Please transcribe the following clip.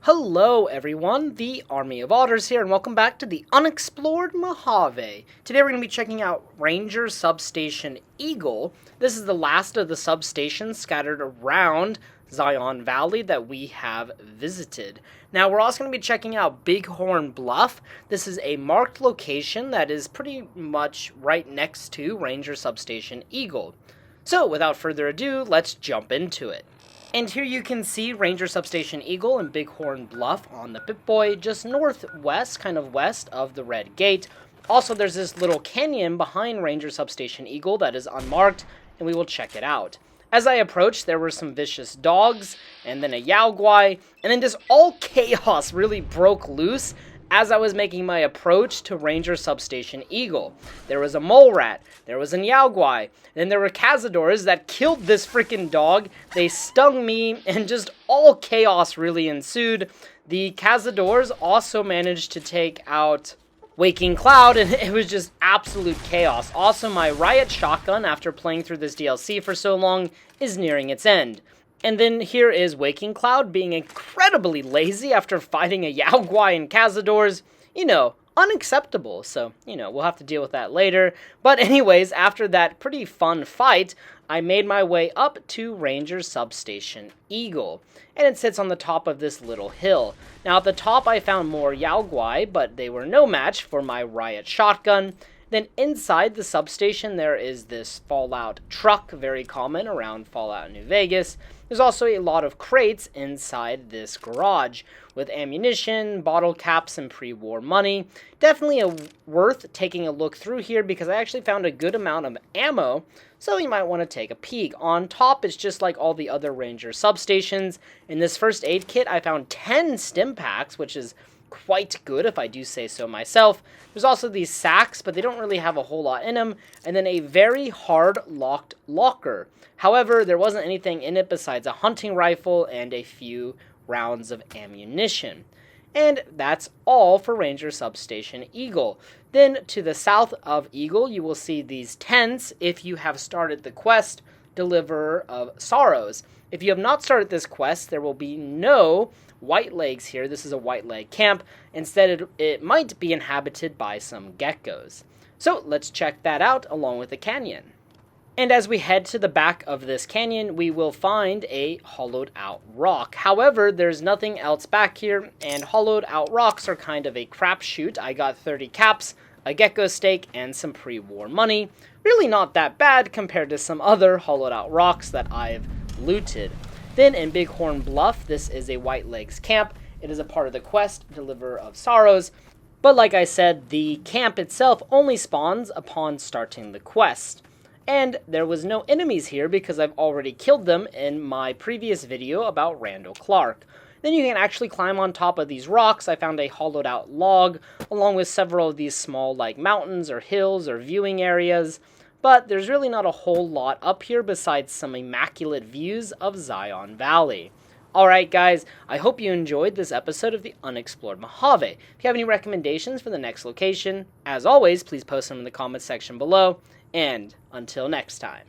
Hello everyone, the Army of Otters here, and welcome back to the Unexplored Mojave. Today we're going to be checking out Ranger Substation Eagle. This is the last of the substations scattered around Zion Valley that we have visited. Now we're also going to be checking out Bighorn Bluff. This is a marked location that is pretty much right next to Ranger Substation Eagle. So without further ado, let's jump into it. And here you can see Ranger Substation Eagle and Bighorn Bluff on the Pip-Boy, just northwest, kind of west of the Red Gate. Also, there's this little canyon behind Ranger Substation Eagle that is unmarked, and we will check it out. As I approached, there were some vicious dogs, and then a Yaoguai, and then just all chaos really broke loose as I was making my approach to Ranger Substation Eagle. There was a mole rat, there was a Yaoguai, then there were cazadors that killed this freaking dog. They stung me, and just all chaos really ensued. The cazadors also managed to take out Waking Cloud, and it was just absolute chaos. Also, my riot shotgun, after playing through this DLC for so long, is nearing its end. And then here is Waking Cloud being incredibly lazy after fighting a Yaoguai and cazadors. Unacceptable. So, we'll have to deal with that later. But anyways, after that pretty fun fight, I made my way up to Ranger Substation Eagle. And it sits on the top of this little hill. Now at the top I found more Yaoguai, but they were no match for my riot shotgun. Then inside the substation there is this Fallout truck, very common around Fallout New Vegas. There's also a lot of crates inside this garage with ammunition, bottle caps, and pre-war money. Definitely worth taking a look through here because I actually found a good amount of ammo, so you might want to take a peek. On top, it's just like all the other Ranger substations. In this first aid kit, I found 10 stim packs, which is quite good if I do say so myself. There's also these sacks, but they don't really have a whole lot in them, and then a very hard locked locker. However, there wasn't anything in it besides a hunting rifle and a few rounds of ammunition. And that's all for Ranger Substation Eagle. Then to the south of Eagle, you will see these tents if you have started the quest, Deliverer of Sorrows. If you have not started this quest, there will be no white legs here. This is a white leg camp. Instead, it might be inhabited by some geckos. So let's check that out along with the canyon. And as we head to the back of this canyon, we will find a hollowed out rock. However, there's nothing else back here, and hollowed out rocks are kind of a crapshoot. I got 30 caps, a gecko steak, and some pre-war money. Really not that bad compared to some other hollowed out rocks that I've looted. Then in Bighorn Bluff, this is a White Legs camp. It is a part of the quest, Deliverer of Sorrows. But like I said, the camp itself only spawns upon starting the quest. And there was no enemies here because I've already killed them in my previous video about Randall Clark. Then you can actually climb on top of these rocks. I found a hollowed out log along with several of these small mountains or hills or viewing areas. But there's really not a whole lot up here besides some immaculate views of Zion Valley. Alright guys, I hope you enjoyed this episode of the Unexplored Mojave. If you have any recommendations for the next location, as always, please post them in the comments section below. And until next time.